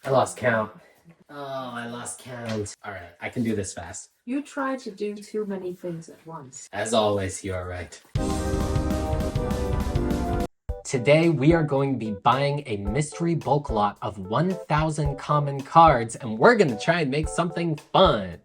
I lost count. Oh, I lost count. Alright, I can do this fast. You try to do too many things at once. As always, you are right. Today, we are going to be buying a mystery bulk lot of 1,000 common cards, and we're gonna try and make something fun.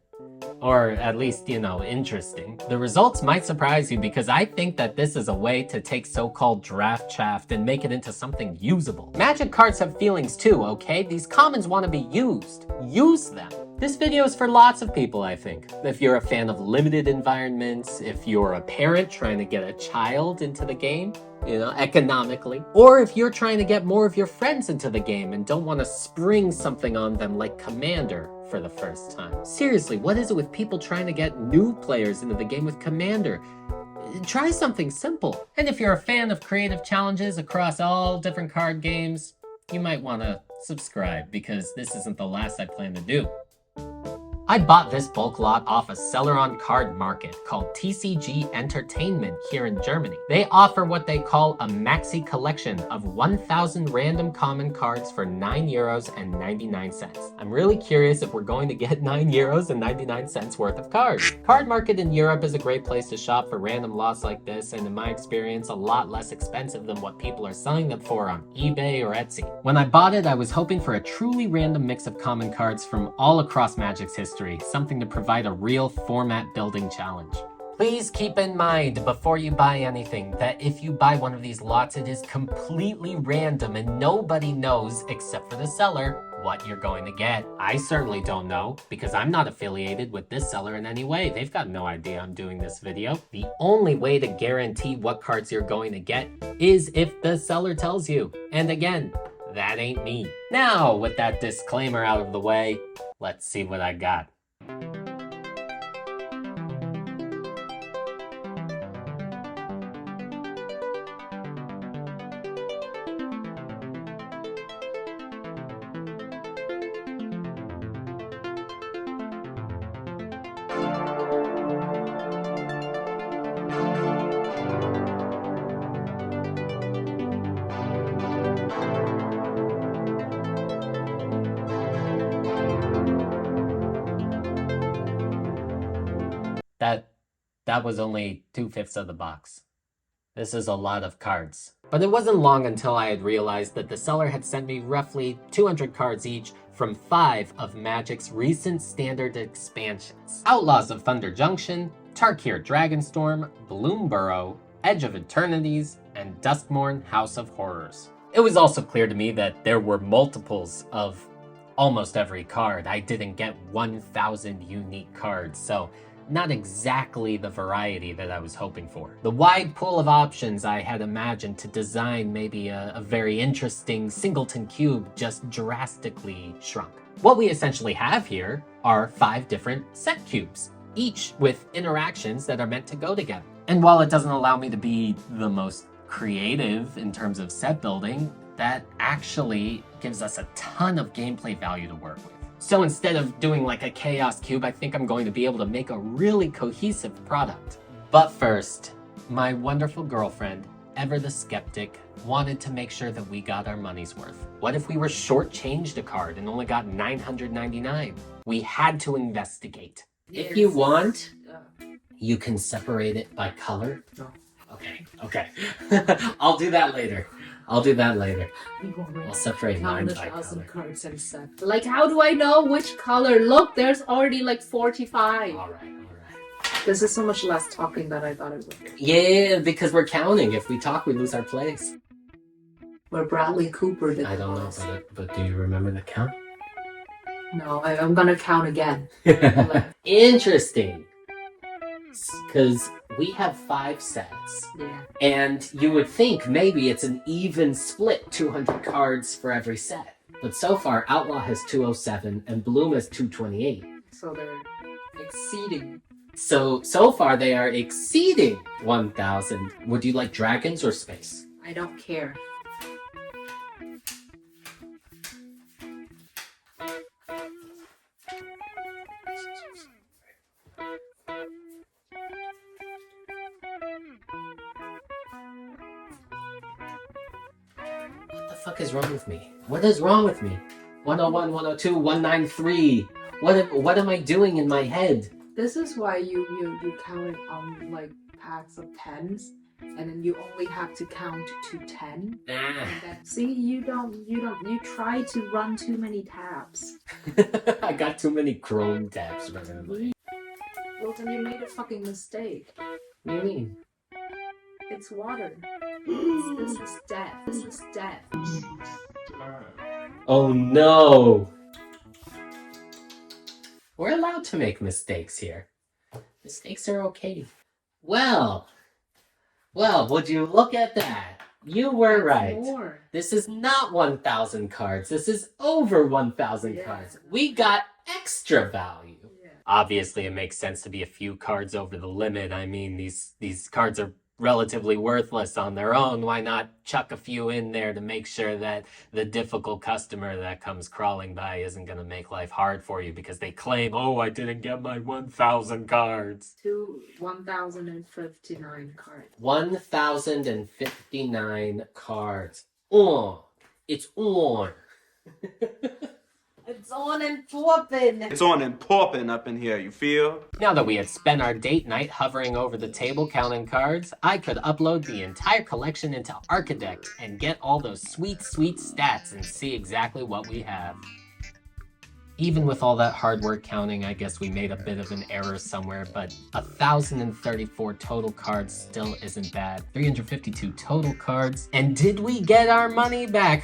Or at least, interesting. The results might surprise you because I think that this is a way to take so-called draft chaff and make it into something usable. Magic cards have feelings too, okay? These commons want to be used. Use them. This video is for lots of people, I think. If you're a fan of limited environments, if you're a parent trying to get a child into the game, economically. Or if you're trying to get more of your friends into the game and don't want to spring something on them like Commander for the first time. Seriously, what is it with people trying to get new players into the game with Commander? Try something simple. And if you're a fan of creative challenges across all different card games, you might want to subscribe because this isn't the last I plan to do. I bought this bulk lot off a seller on card market called TCG Entertainment here in Germany. They offer what they call a maxi collection of 1,000 random common cards for €9.99. I'm really curious if we're going to get €9.99 worth of cards. Card market in Europe is a great place to shop for random lots like this, and in my experience, a lot less expensive than what people are selling them for on eBay or Etsy. When I bought it, I was hoping for a truly random mix of common cards from all across Magic's history. Something to provide a real format building challenge. Please keep in mind before you buy anything that if you buy one of these lots, it is completely random and nobody knows except for the seller what you're going to get. I certainly don't know because I'm not affiliated with this seller in any way. They've got no idea I'm doing this video. The only way to guarantee what cards you're going to get is if the seller tells you. And again, that ain't me. Now, with that disclaimer out of the way, let's see what I got. That was only 2/5 of the box. This is a lot of cards. But it wasn't long until I had realized that the seller had sent me roughly 200 cards each from 5 of Magic's recent standard expansions. Outlaws of Thunder Junction, Tarkir Dragonstorm, Bloomburrow, Edge of Eternities, and Duskmourn House of Horrors. It was also clear to me that there were multiples of almost every card. I didn't get 1,000 unique cards, so not exactly the variety that I was hoping for. The wide pool of options I had imagined to design maybe a very interesting singleton cube just drastically shrunk. What we essentially have here are 5 different set cubes, each with interactions that are meant to go together. And while it doesn't allow me to be the most creative in terms of set building, that actually gives us a ton of gameplay value to work with. So instead of doing like a chaos cube, I think I'm going to be able to make a really cohesive product. But first, my wonderful girlfriend, Ever the Skeptic, wanted to make sure that we got our money's worth. What if we were shortchanged a card and only got $9.99? We had to investigate. Yes. If you want, you can separate it by color. No. Okay. I'll do that later. I'll separate mine by color. Cards and set. Like, how do I know which color? Look, there's already like 45. All right. This is so much less talking than I thought it would be. Yeah, because we're counting. If we talk, we lose our place. Where Bradley Cooper did. I don't know, but do you remember the count? No, I'm gonna count again. Interesting. Because we have 5 sets. Yeah. And you would think maybe it's an even split, 200 cards for every set. But so far, Outlaw has 207 and Bloom has 228. So they're exceeding. So far they are exceeding 1,000. Would you like dragons or space? I don't care. What the fuck is wrong with me? What is wrong with me? 101, 102, 193. What am I doing in my head? This is why you count it on like packs of tens, and then you only have to count to 10. Ah. And then, see, you try to run too many tabs. I got too many Chrome tabs running in my. Well, then you made a fucking mistake. What do you mean? It's water. This is death. This is death. Oh no! We're allowed to make mistakes here. Mistakes are okay. Well, would you look at that? You were right. More. This is not 1,000 cards. This is over 1,000 cards. We got extra value. Yeah. Obviously, it makes sense to be a few cards over the limit. I mean, these cards are relatively worthless on their own. Why not chuck a few in there to make sure that the difficult customer that comes crawling by isn't going to make life hard for you because they claim, oh, I didn't get my 1,000 cards. To 1,059 cards. 1,059 cards. Oh, it's on. It's on and popping. It's on and popping up in here, you feel? Now that we had spent our date night hovering over the table counting cards, I could upload the entire collection into Architect and get all those sweet, sweet stats and see exactly what we have. Even with all that hard work counting, I guess we made a bit of an error somewhere, but 1,034 total cards still isn't bad. 352 total cards. And did we get our money back?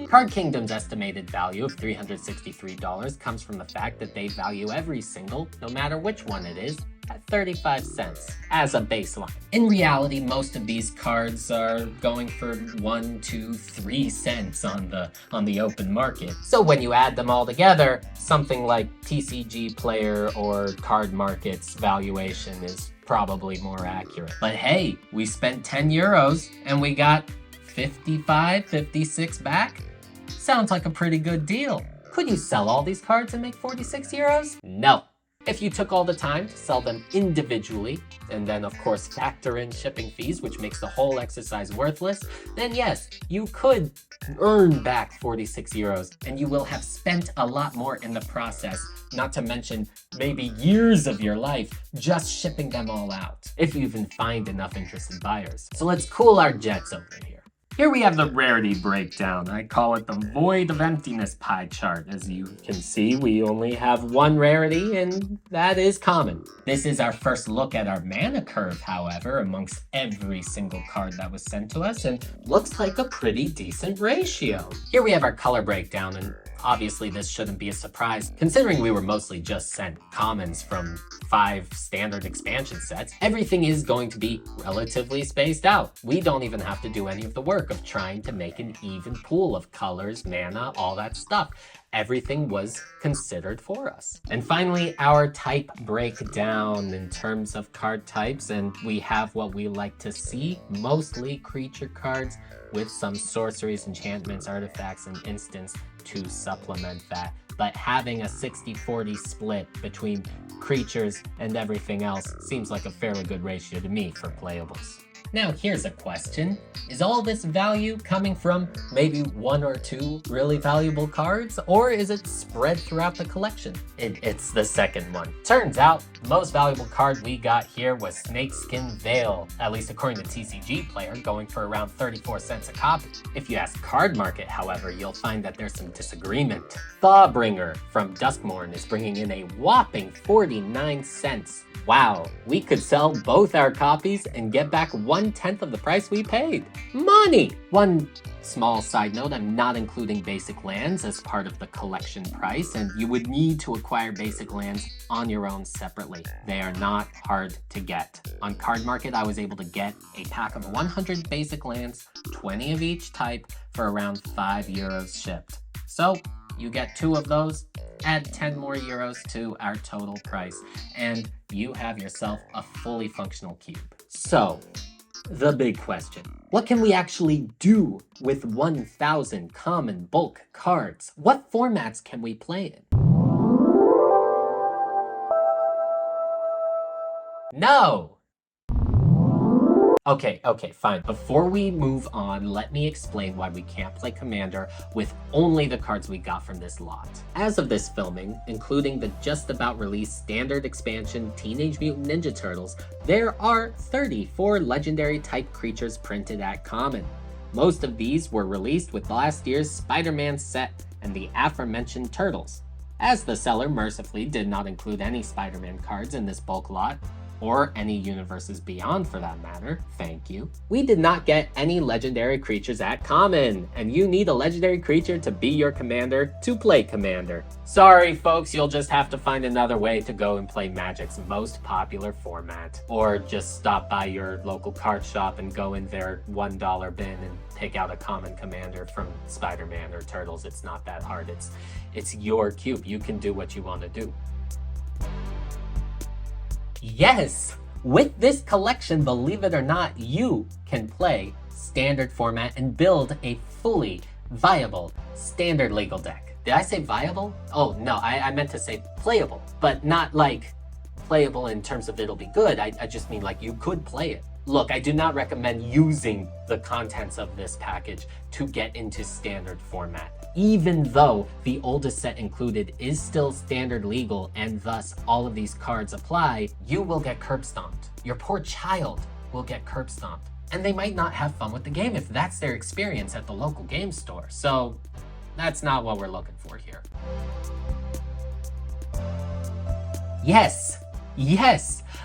Card Kingdom's estimated value of $363 comes from the fact that they value every single, no matter which one it is, at 35 cents as a baseline. In reality, most of these cards are going for 1, 2, 3 cents on the open market. So when you add them all together, something like TCG Player or Card Market's valuation is probably more accurate. But hey, we spent 10 euros and we got 55, 56 back. Sounds like a pretty good deal. Could you sell all these cards and make 46 euros? No. If you took all the time to sell them individually, and then of course factor in shipping fees, which makes the whole exercise worthless, then yes, you could earn back 46 euros, and you will have spent a lot more in the process, not to mention maybe years of your life just shipping them all out, if you even find enough interested buyers. So let's cool our jets over here. Here we have the rarity breakdown. I call it the void of emptiness pie chart. As you can see, we only have one rarity, and that is common. This is our first look at our mana curve, however, amongst every single card that was sent to us, and looks like a pretty decent ratio. Here we have our color breakdown, and obviously this shouldn't be a surprise, considering we were mostly just sent commons from 5 standard expansion sets. Everything is going to be relatively spaced out. We don't even have to do any of the work of trying to make an even pool of colors, mana, all that stuff. Everything was considered for us. And finally, our type breakdown in terms of card types, and we have what we like to see, mostly creature cards with some sorceries, enchantments, artifacts, and instants to supplement that. But having a 60-40 split between creatures and everything else seems like a fairly good ratio to me for playables. Now here's a question. Is all this value coming from maybe 1 or 2 really valuable cards, or is it spread throughout the collection? It's the second one. Turns out, the most valuable card we got here was Snakeskin Veil, at least according to TCG Player, going for around 34 cents a copy. If you ask Card Market, however, you'll find that there's some disagreement. Thawbringer from Duskmourn is bringing in a whopping 49 cents. Wow, we could sell both our copies and get back 1/10 of the price we paid. Money! One small side note, I'm not including basic lands as part of the collection price, and you would need to acquire basic lands on your own separately. They are not hard to get. On Card Market, I was able to get a pack of 100 basic lands, 20 of each type, for around 5 euros shipped. So, you get 2 of those, add 10 more euros to our total price, and you have yourself a fully functional cube. So, the big question. What can we actually do with 1,000 common bulk cards? What formats can we play in? No! Okay, fine. Before we move on, let me explain why we can't play Commander with only the cards we got from this lot. As of this filming, including the just about released standard expansion Teenage Mutant Ninja Turtles, there are 34 legendary type creatures printed at common. Most of these were released with last year's Spider-Man set and the aforementioned Turtles. As the seller mercifully did not include any Spider-Man cards in this bulk lot, or any universes beyond for that matter, thank you, we did not get any legendary creatures at common, and you need a legendary creature to be your commander to play Commander. Sorry folks, you'll just have to find another way to go and play Magic's most popular format. Or just stop by your local card shop and go in their $1 bin and pick out a common commander from Spider-Man or Turtles. It's not that hard, it's your cube. You can do what you want to do. Yes! With this collection, believe it or not, you can play standard format and build a fully viable standard legal deck. Did I say viable? Oh, no, I meant to say playable, but not like playable in terms of it'll be good. I just mean like you could play it. Look, I do not recommend using the contents of this package to get into standard format. Even though the oldest set included is still standard legal and thus all of these cards apply, you will get curb stomped. Your poor child will get curb stomped. And they might not have fun with the game if that's their experience at the local game store. So that's not what we're looking for here. Yes,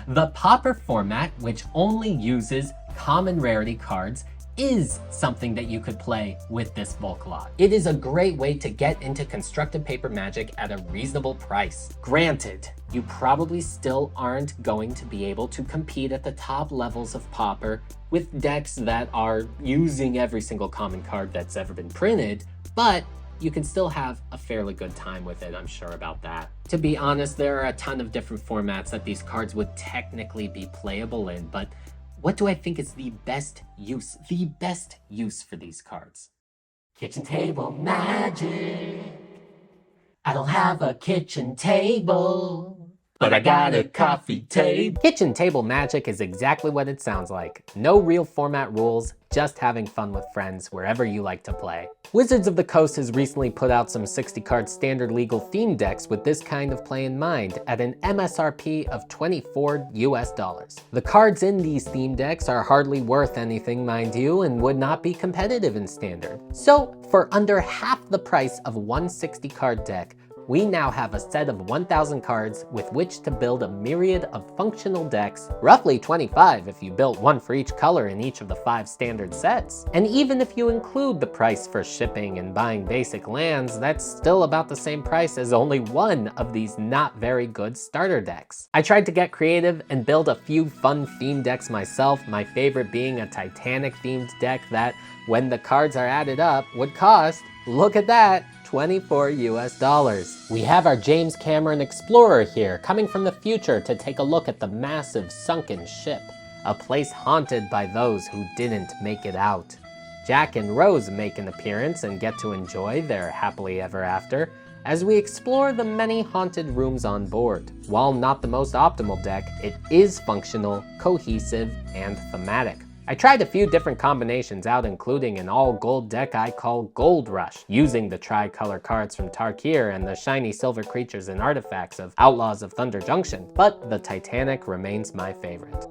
the Pauper format, which only uses common rarity cards, is something that you could play with this bulk lot. It is a great way to get into constructed paper Magic at a reasonable price. Granted, you probably still aren't going to be able to compete at the top levels of Pauper with decks that are using every single common card that's ever been printed, but you can still have a fairly good time with it, I'm sure about that. To be honest, there are a ton of different formats that these cards would technically be playable in, but what do I think is the best use for these cards? Kitchen table magic. I don't have a kitchen table, but I got a coffee table. Kitchen table magic is exactly what it sounds like. No real format rules, just having fun with friends wherever you like to play. Wizards of the Coast has recently put out some 60-card standard legal theme decks with this kind of play in mind at an MSRP of $24 US. The cards in these theme decks are hardly worth anything, mind you, and would not be competitive in standard. So for under half the price of one 60-card deck, we now have a set of 1,000 cards with which to build a myriad of functional decks, roughly 25 if you built one for each color in each of the 5 standard sets. And even if you include the price for shipping and buying basic lands, that's still about the same price as only one of these not very good starter decks. I tried to get creative and build a few fun theme decks myself, my favorite being a Titanic themed deck that, when the cards are added up, would cost, look at that, $24 US. We have our James Cameron Explorer here, coming from the future to take a look at the massive sunken ship, a place haunted by those who didn't make it out. Jack and Rose make an appearance and get to enjoy their happily ever after as we explore the many haunted rooms on board. While not the most optimal deck, it is functional, cohesive, and thematic. I tried a few different combinations out, including an all-gold deck I call Gold Rush, using the tri-color cards from Tarkir and the shiny silver creatures and artifacts of Outlaws of Thunder Junction, but the Titanic remains my favorite.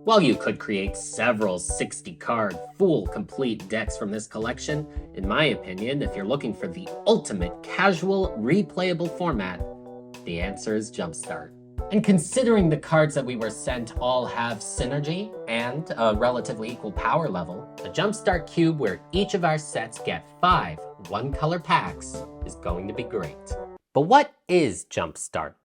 While you could create several 60-card, full, complete decks from this collection, in my opinion, if you're looking for the ultimate casual, replayable format, the answer is Jumpstart. And considering the cards that we were sent all have synergy and a relatively equal power level, a Jumpstart cube where each of our sets get 5 one-color packs is going to be great. But what is Jumpstart?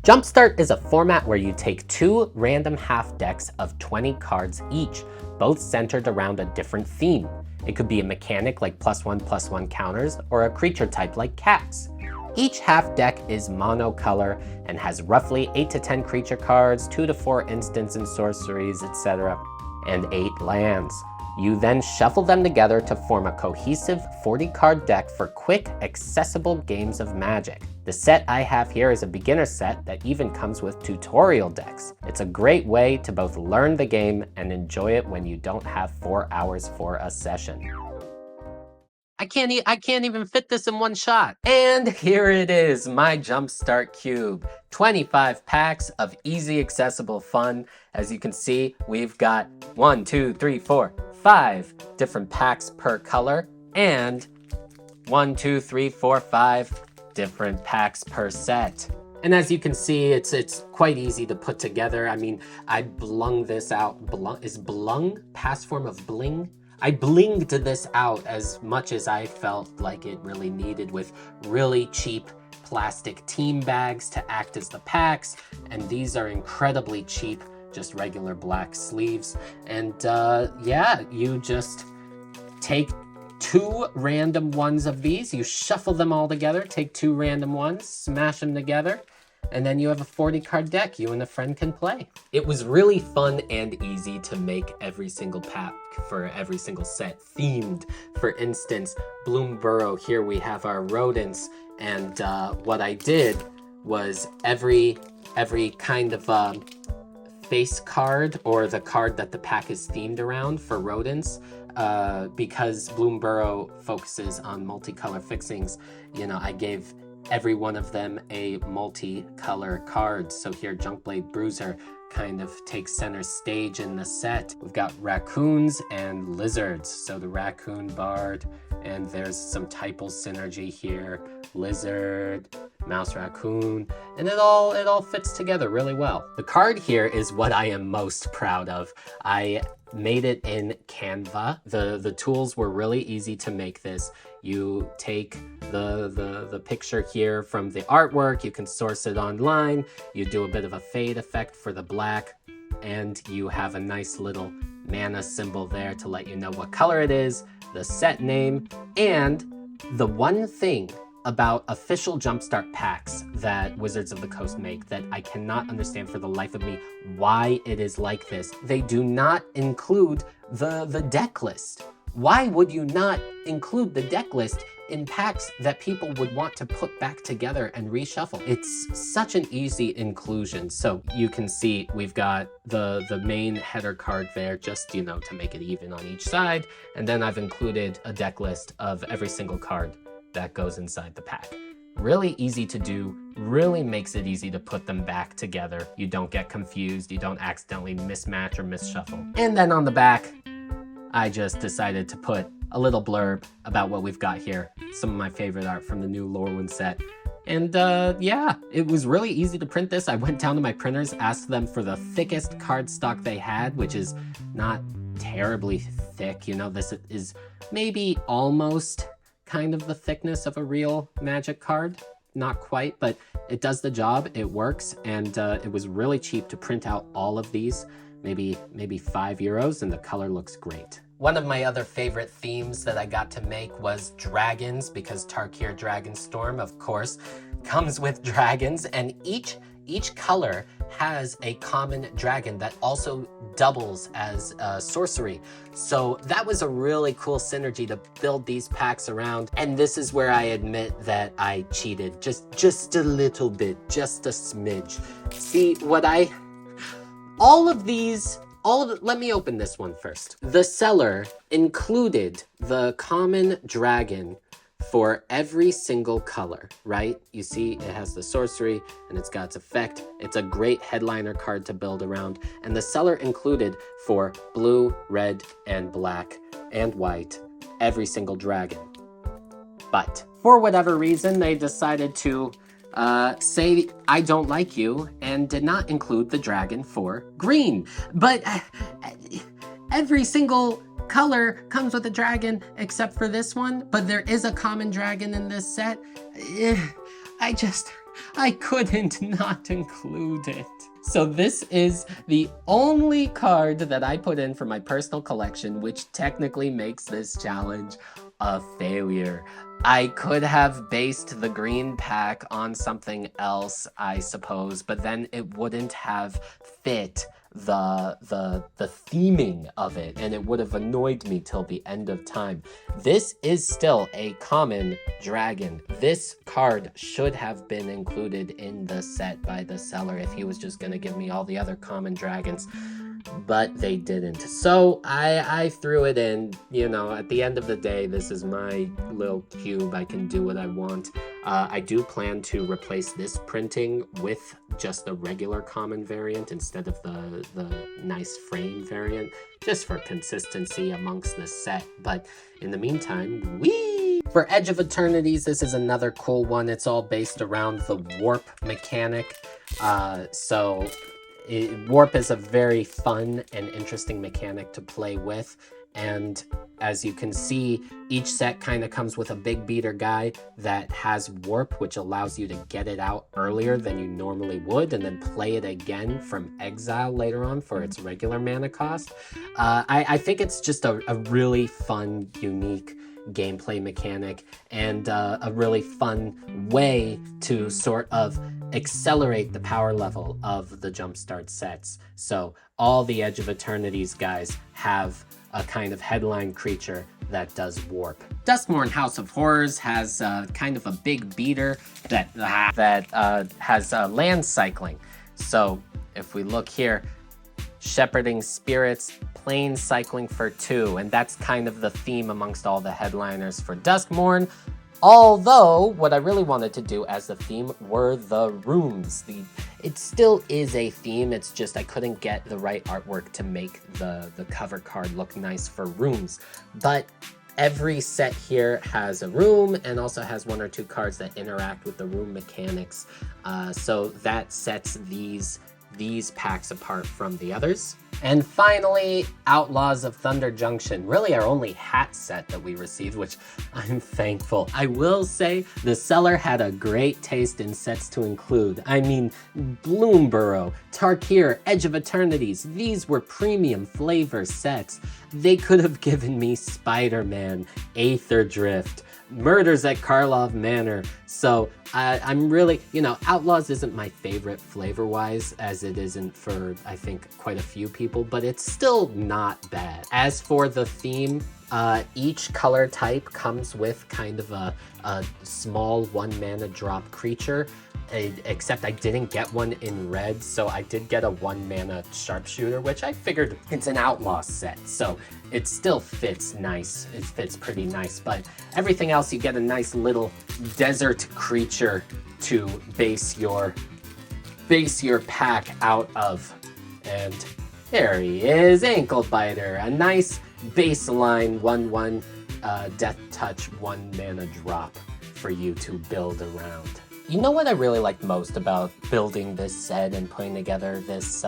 Jumpstart is a format where you take 2 random half decks of 20 cards each, both centered around a different theme. It could be a mechanic like +1/+1 counters, or a creature type like cats. Each half deck is monocolor and has roughly 8 to 10 creature cards, 2 to 4 instants and sorceries, etc., and 8 lands. You then shuffle them together to form a cohesive 40-card deck for quick, accessible games of Magic. The set I have here is a beginner set that even comes with tutorial decks. It's a great way to both learn the game and enjoy it when you don't have 4 hours for a session. I can't even fit this in one shot. And here it is, my Jumpstart Cube. 25 packs of easy, accessible fun. As you can see, we've got 1, 2, 3, 4, 5 different packs per color, and 1, 2, 3, 4, 5 different packs per set. And as you can see, it's quite easy to put together. I mean, I blung this out. Is blung past form of bling? I blinged this out as much as I felt like it really needed, with really cheap plastic team bags to act as the packs. And these are incredibly cheap, just regular black sleeves. And yeah, you just take 2 random ones of these, you shuffle them all together, take 2 random ones, smash them together, and then you have a 40-card deck you and a friend can play. It was really fun and easy to make every single pack for every single set themed. For instance, Bloomburrow, here we have our rodents, and what I did was every kind of face card, or the card that the pack is themed around for rodents, because Bloomburrow focuses on multicolor fixings, you know, I gave every one of them a multicolor card. So here, Junkblade Bruiser kind of takes center stage in the set. We've got raccoons and lizards. So the raccoon bard, and there's some typal synergy here. Lizard, mouse, raccoon, and it all fits together really well. The card here is what I am most proud of. I made it in Canva. The tools were really easy to make this. You take the picture here from the artwork, you can source it online, you do a bit of a fade effect for the black, and you have a nice little mana symbol there to let you know what color it is, the set name, and the one thing about official Jumpstart packs that Wizards of the Coast make that I cannot understand for the life of me why it is like this. They do not include the deck list. Why would you not include the deck list in packs that people would want to put back together and reshuffle? It's such an easy inclusion. So you can see we've got the main header card there, just, you know, to make it even on each side. And then I've included a deck list of every single card that goes inside the pack. Really easy to do, really makes it easy to put them back together. You don't get confused, you don't accidentally mismatch or misshuffle. And then on the back, I just decided to put a little blurb about what we've got here. Some of my favorite art from the new Lorwyn set. And yeah, it was really easy to print this. I went down to my printers, asked them for the thickest cardstock they had, which is not terribly thick. You know, this is maybe almost kind of the thickness of a real Magic card. Not quite, but it does the job, it works, and it was really cheap to print out all of these. Maybe €5, and the color looks great. One of my other favorite themes that I got to make was dragons, because Tarkir Dragonstorm, of course, comes with dragons, and each color has a common dragon that also doubles as sorcery. So that was a really cool synergy to build these packs around. And this is where I admit that I cheated just a little bit, just a smidge. See what let me open this one first. The seller included the common dragon for every single color, right? You see it has the sorcery and it's got its effect. It's a great headliner card to build around. And the seller included for blue, red, and black, and white, every single dragon. But for whatever reason, they decided to say, I don't like you, and did not include the dragon for green. But every single color comes with a dragon except for this one, but there is a common dragon in this set. I couldn't not include it. So this is the only card that I put in for my personal collection, which technically makes this challenge a failure. I could have based the green pack on something else, I suppose, but then it wouldn't have fit the theming of it, and it would have annoyed me till the end of time. This is still a common dragon. This card should have been included in the set by the seller if he was just gonna give me all the other common dragons, but they didn't. So I threw it in. You know, at the end of the day, this is my little cube. I can do what I want. I do plan to replace this printing with just the regular common variant instead of the nice frame variant, just for consistency amongst the set. But in the meantime, whee! For Edge of Eternities, this is another cool one. It's all based around the warp mechanic. Warp is a very fun and interesting mechanic to play with, and as you can see, each set kind of comes with a big beater guy that has warp, which allows you to get it out earlier than you normally would, and then play it again from exile later on for its regular mana cost. I think it's just a really fun, unique gameplay mechanic, and a really fun way to sort of accelerate the power level of the jumpstart sets. So all the Edge of Eternities guys have a kind of headline creature that does warp. Duskmourn House of Horrors has kind of a big beater that has land cycling. So if we look here, Shepherding Spirits, plane cycling for 2, and that's kind of the theme amongst all the headliners for Duskmourn. Although, what I really wanted to do as the theme were the rooms. It still is a theme, it's just I couldn't get the right artwork to make the cover card look nice for rooms. But every set here has a room and also has 1 or 2 cards that interact with the room mechanics. So that sets these packs apart from the others. And finally, Outlaws of Thunder Junction, really our only hat set that we received, which I'm thankful. I will say the seller had a great taste in sets to include. I mean, Bloomburrow, Tarkir, Edge of Eternities, these were premium flavor sets. They could have given me Spider-Man, Aether Drift, Murders at Karlov Manor. So I'm really, Outlaws isn't my favorite flavor-wise, as it isn't for, I think, quite a few people, but it's still not bad. As for the theme, each color type comes with kind of a small 1 mana drop creature, except I didn't get one in red, so I did get a 1 mana sharpshooter, which I figured it's an outlaw set, so it still fits nice. It fits pretty nice, but everything else, you get a nice little desert creature to base your pack out of. And there he is, Ankle Biter, a nice baseline 1/1 Death Touch 1 mana drop for you to build around. You know what I really like most about building this set and putting together this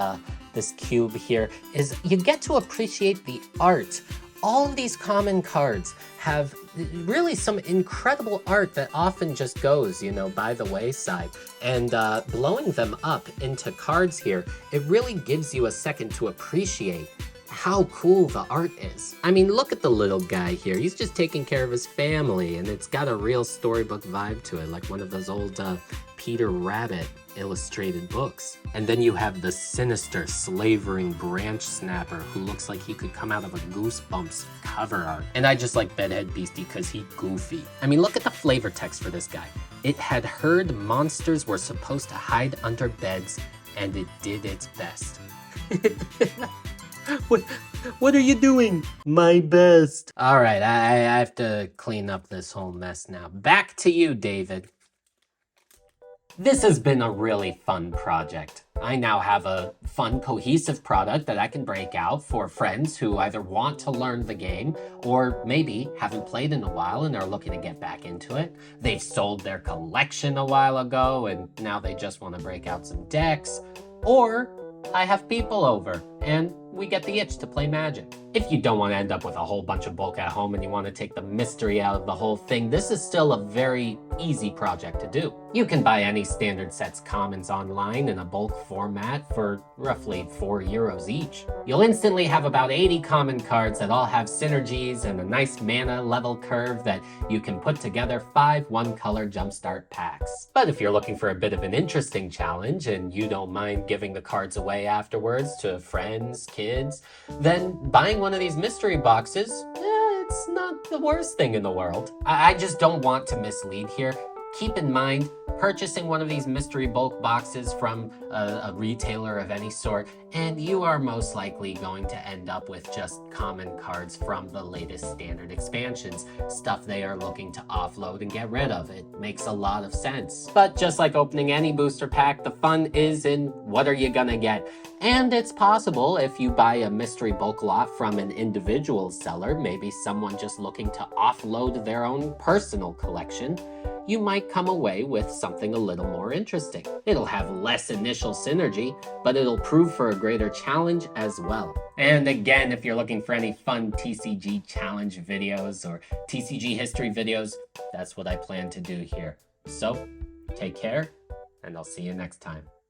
cube here is you get to appreciate the art. All of these common cards have really some incredible art that often just goes, by the wayside. And blowing them up into cards here, it really gives you a second to appreciate how cool the art is. I mean, look at the little guy here. He's just taking care of his family, and it's got a real storybook vibe to it, like one of those old Peter Rabbit illustrated books. And then you have the sinister, slavering branch snapper who looks like he could come out of a Goosebumps cover art. And I just like Bedhead Beastie because he's goofy. I mean, look at the flavor text for this guy. It had heard monsters were supposed to hide under beds, and it did its best. What are you doing? My best. All right, I have to clean up this whole mess now. Back to you, David. This has been a really fun project. I now have a fun, cohesive product that I can break out for friends who either want to learn the game or maybe haven't played in a while and are looking to get back into it. They've sold their collection a while ago and now they just want to break out some decks. Or I have people over and we get the itch to play Magic. If you don't want to end up with a whole bunch of bulk at home and you want to take the mystery out of the whole thing, this is still a very easy project to do. You can buy any standard sets commons online in a bulk format for roughly €4 each. You'll instantly have about 80 common cards that all have synergies and a nice mana level curve that you can put together 5 one-color jumpstart packs. But if you're looking for a bit of an interesting challenge and you don't mind giving the cards away afterwards to friends, kids, then buying one of these mystery boxes, it's not the worst thing in the world. I just don't want to mislead here. Keep in mind, purchasing one of these mystery bulk boxes from a retailer of any sort, and you are most likely going to end up with just common cards from the latest standard expansions, stuff they are looking to offload and get rid of. It makes a lot of sense. But just like opening any booster pack, the fun is in what are you gonna get? And it's possible if you buy a mystery bulk lot from an individual seller, maybe someone just looking to offload their own personal collection, you might come away with something a little more interesting. It'll have less initial synergy, but it'll prove for a greater challenge as well. And again, if you're looking for any fun TCG challenge videos or TCG history videos, that's what I plan to do here. So, take care, and I'll see you next time.